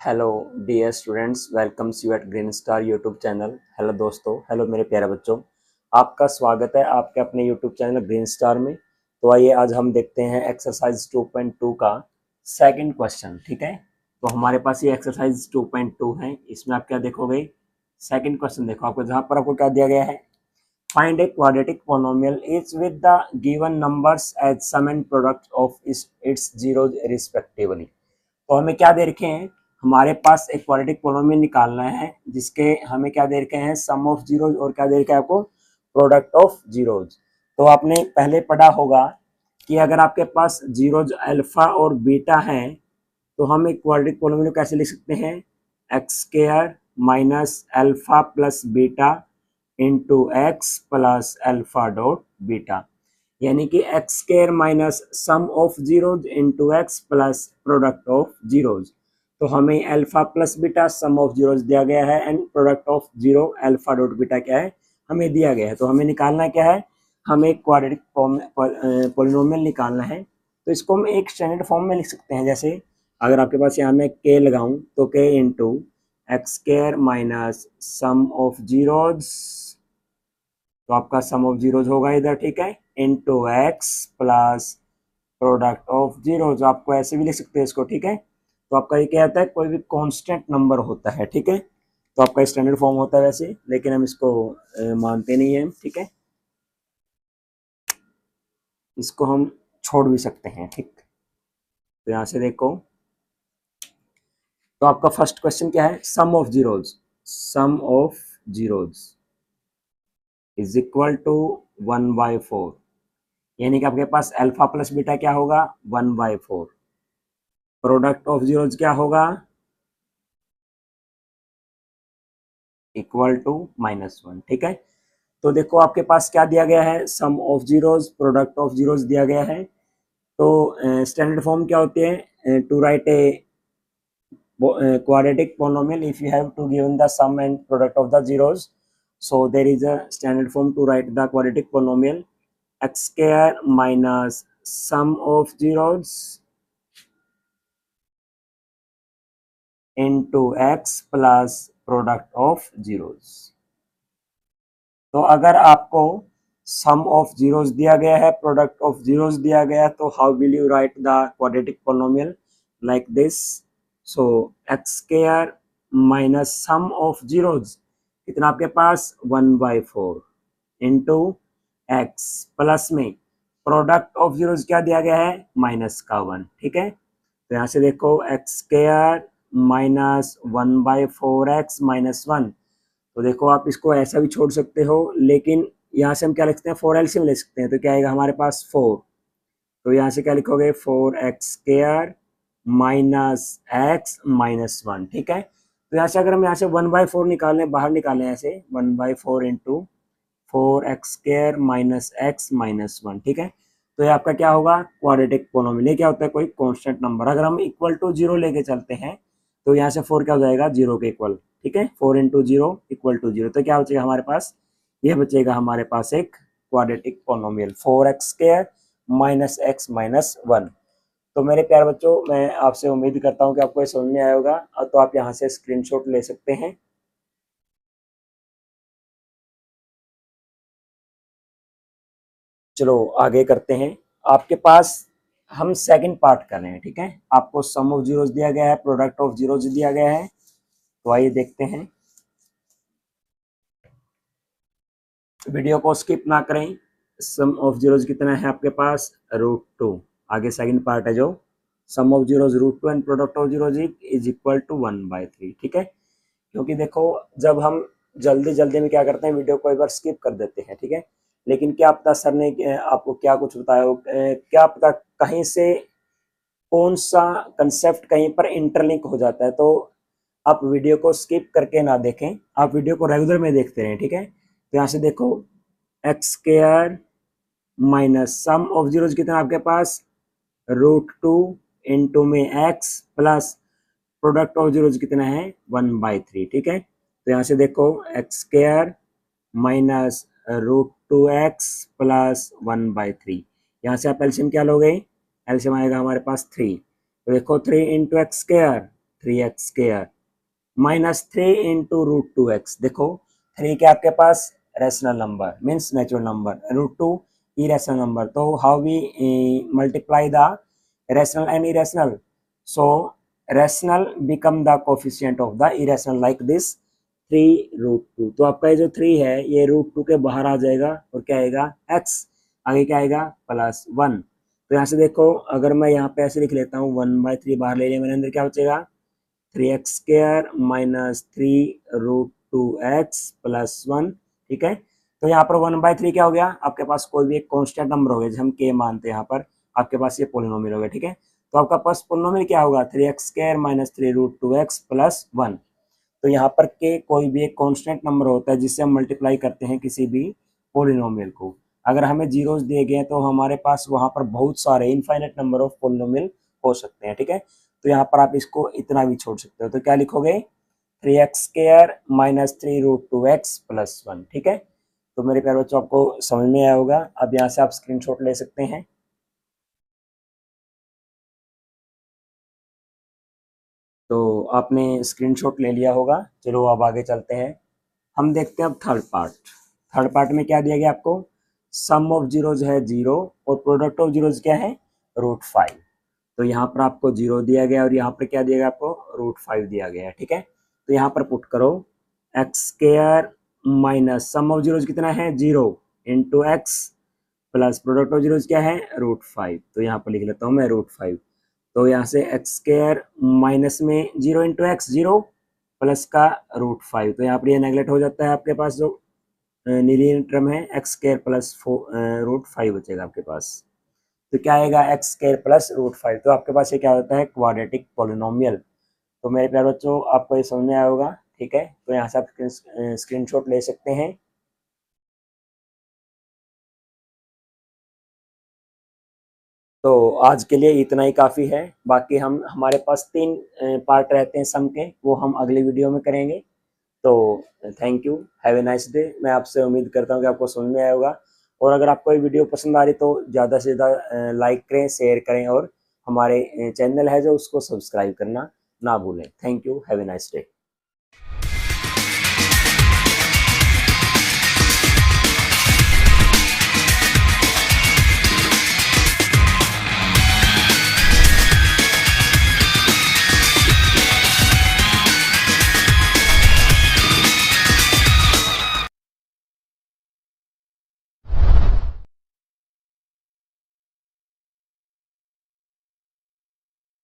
Hello dear students, welcomes you at green star YouTube channel. Hello दोस्तों, hello मेरे प्यारे बच्चों, आपका स्वागत है आपके अपने यूट्यूब चैनल ग्रीन स्टार में। तो आइए आज हम देखते हैं एक्सरसाइज 2.2 का सेकंड क्वेश्चन। ठीक है, तो हमारे पास ये एक्सरसाइज 2.2 है। इसमें आप क्या देखोगे, सेकंड क्वेश्चन देखो। आपको जहाँ पर आपको क्या दिया गया है, find a quadratic polynomial is with the given numbers as sum and product of its zeroes respectively. तो हमें क्या दे रखे हैं, हमारे पास एक क्वाड्रेटिक पोलिनोमियल निकालना है जिसके हमें क्या दे रखे हैं, सम ऑफ जीरोज और क्या दे रखा है आपको, प्रोडक्ट ऑफ जीरोज। तो आपने पहले पढ़ा होगा कि अगर आपके पास जीरोज अल्फा और बीटा है तो हम एक क्वाड्रेटिक पोलिनोमियल कैसे लिख सकते हैं, x square minus alpha plus beta into x plus alpha dot beta, यानी कि x square minus sum of zeros into x plus product of zeros. तो हमें alpha plus beta some of zeroes दिया गया है and product of zero alpha dot beta क्या है, हमें दिया गया है। तो हमें निकालना क्या है, हमें एक क्वाड्रेटिक पोलिनोमियल निकालना है। तो इसको हम एक स्टैंडर्ड फॉर्म में लिख सकते हैं। जैसे अगर आपके पास यहाँ में के लगाऊं तो के into x square minus sum of zeros, तो आपका सम ऑफ जीरोज होगा इधर, ठीक है, into x plus product of zeros. आपको ऐसे भी लिख सकते हैं इसको, ठीक है। तो आपका ये क्या होता है, कोई भी कांस्टेंट नंबर होता है, ठीक है। तो आपका स्टैंडर्ड फॉर्म होता है वैसे, लेकिन हम इसको मानते नहीं है, ठीक है। इसको हम छोड़ भी सकते हैं, ठीक। तो यहाँ से देखो, तो आपका फर्स्ट क्वेश्चन क्या है, sum of zeroes, sum of zeroes is equal to 1/4, यानी कि आपके पास अल्फा प्लस बीटा क्या होगा, 1/4। प्रोडक्ट ऑफ जीरोज क्या होगा, इक्वल टू -1, ठीक है। तो देखो आपके पास क्या दिया गया है, sum of zeroes product of zeroes दिया गया है। तो स्टैंडर्ड फॉर्म क्या होती है, to write a quadratic polynomial if you have to given the sum and product of the zeros, so there is a standard form to write the quadratic polynomial x square minus sum of zeros into x plus product of zeros। तो अगर आपको सम of zeros दिया गया है, product of zeros दिया गया है, तो how will you right the quadratic polynomial, like this. So x square minus sum of zeros कितना आपके पास 1/4 इंटू एक्स प्लस में प्रोडक्ट ऑफ जीरोस क्या दिया गया है, -1, ठीक है। तो यहाँ से देखो एक्स स्क्वायर माइनस 1/4x-1, तो देखो आप इसको ऐसा भी छोड़ सकते हो, लेकिन यहाँ से हम क्या लिख सकते हैं, 4 एलसीएम ले सकते हैं। तो क्या आएगा हमारे पास 4, तो यहाँ से क्या लिखोगे 4x² माइनस एक्स माइनस 1, ठीक है। तो यहाँ से अगर हम यहाँ से 1/4 निकालें, बाहर निकालें ऐसे 1/4 into 4x² minus x minus 1, ठीक है। तो ये आपका क्या होगा, क्वाड्रेटिक पोलिनोमियल। ये क्या होता है, कोई कांस्टेंट नंबर। अगर हम इक्वल टू 0 लेके चलते हैं तो यहाँ से 4 क्या हो जाएगा, 0 के इक्वल, ठीक है। 4 इंटू 0 इक्वल टू 0, तो क्या बचेगा हमारे पास, ये बचेगा हमारे पास एक quadratic polynomial 4x² minus x minus 1। तो मेरे प्यारे बच्चों, मैं आपसे उम्मीद करता हूँ कि आपको ये समझ में आया होगा। तो आप यहाँ से स्क्रीनशॉट ले सकते हैं। चलो आगे करते हैं। आपके पास हम सेकंड पार्ट कर रहे हैं, ठीक है। आपको सम ऑफ जीरोस दिया गया है, प्रोडक्ट ऑफ जीरोस दिया गया है। तो आइए देखते हैं, वीडियो को स्किप ना करें। सम ऑफ जीरोस कितना है आपके पास, √2। आगे सेकंड पार्ट है जो sum of zeroes √2 and product of zeroes is equal to 1/3, ठीक है। क्योंकि देखो, जब हम जल्दी जल्दी में क्या करते हैं, वीडियो को एक बार स्किप कर देते हैं, ठीक है। लेकिन क्या पता सर ने आपको क्या कुछ बताया हो, क्या पता कहीं से कौन सा कंसेप्ट कहीं पर इंटरलिंक हो जाता है। तो आप वीडियो को स्किप करके ना देखें, आप वीडियो को रेगुलर में देखते रहें, ठीक है। तो यहाँ से देखो x² minus sum of zeros कितना आपके पास, √2 इंटू में x plus product of zeros कितना है, 1/3, ठीक है। तो यहाँ से देखो x² माइनस √2x प्लस 1/3, यहाँ से आप एलसीएम क्या लोगे, एलसीएम आएगा हमारे पास 3। तो देखो 3 into x square, 3x square minus 3 into root 2x। देखो 3 के आपके पास rational number means natural number, root 2 irrational number. तो how we multiply the rational and irrational? So rational become the coefficient of the irrational like this 3 root 2। तो आपका ये जो 3 है ये रूट 2 के बाहर आ जाएगा और क्या आएगा x, आगे क्या आएगा प्लस 1। तो यहाँ से देखो अगर मैं यहाँ पे ऐसे लिख लेता हूँ 1/3 बाहर ले लिया मेरे अंदर क्या बचेगा 3x square minus 3 root 2x plus 1। ठीक है, तो यहाँ पर 1/3 क्या हो गया आपके पास कोई भी एक कांस्टेंट नंबर हो गया हम k मानते हैं यहाँ पर, आपके पास ये पोलिनोमियल हो गया। ठीक है, तो आपका पास पोलिनोमियल क्या होगा 3x square minus 3 root 2x plus 1। तो यहाँ पर k कोई भी एक कांस्टेंट नंबर होता है जिससे हम मल्टीप्लाई करते हैं किसी भी पोलिनोमियल को। अगर हमें जीरोस दिए गए तो हमारे पास वहां पर बहुत सारे इनफाइनाइट नंबर ऑफ पोलिनोमियल हो सकते हैं। ठीक है, तो यहाँ पर आप इसको इतना भी छोड़ सकते हो। तो क्या लिखोगे 3x square minus 3 root 2x plus 1। ठीक है, तो मेरे प्यारे बच्चों आपको समझ में आया होगा। अब यहाँ से आप स्क्रीनशॉट ले सकते हैं। तो आपने स्क्रीनशॉट ले लिया होगा। चलो अब आगे चलते हैं, हम देखते हैं अब थर्ड पार्ट। थर्ड पार्ट में क्या दिया गया आपको, सम ऑफ जीरोज है 0 और प्रोडक्ट ऑफ जीरोज क्या है रूट 5। तो यहाँ पर आपको 0 दिया गया और यहाँ पर क्या दिया गया आपको रूट 5 दिया गया है। ठीक है, तो यहाँ पर पुट करो x square minus sum of zeros कितना है 0 into x plus product of zeros क्या है रूट 5। तो यहाँ पर लिख लेता हूँ मैं रूट 5। तो यहाँ से एक्स स्क्वायर माइनस में 0 इंटू एक्स 0 प्लस का रूट 5। तो यहाँ पर ये नेगलेक्ट हो जाता है, आपके पास जो नीली टर्म है एक्स स्क्वायर प्लस रूट 5 बचेगा आपके पास। तो क्या आएगा एक्स स्क्वायर प्लस रूट 5। तो आपके पास ये क्या होता है क्वाड्रेटिक पोलिनोमियल। तो मेरे प्यारे बच्चों आपको ये समझ में आया होगा। ठीक है, तो यहाँ से आप स्क्रीनशॉट ले सकते हैं। तो आज के लिए इतना ही काफ़ी है। बाकी हम हमारे पास 3 पार्ट रहते हैं सम के, वो हम अगली वीडियो में करेंगे। तो thank you, have a nice day. मैं आपसे उम्मीद करता हूँ कि आपको समझ में आया होगा। और अगर आपको ये वीडियो पसंद आ रही तो ज़्यादा से ज़्यादा लाइक करें, शेयर करें और हमारे चैनल है जो उसको सब्सक्राइब करना ना भूलें। Thank you, have a nice day.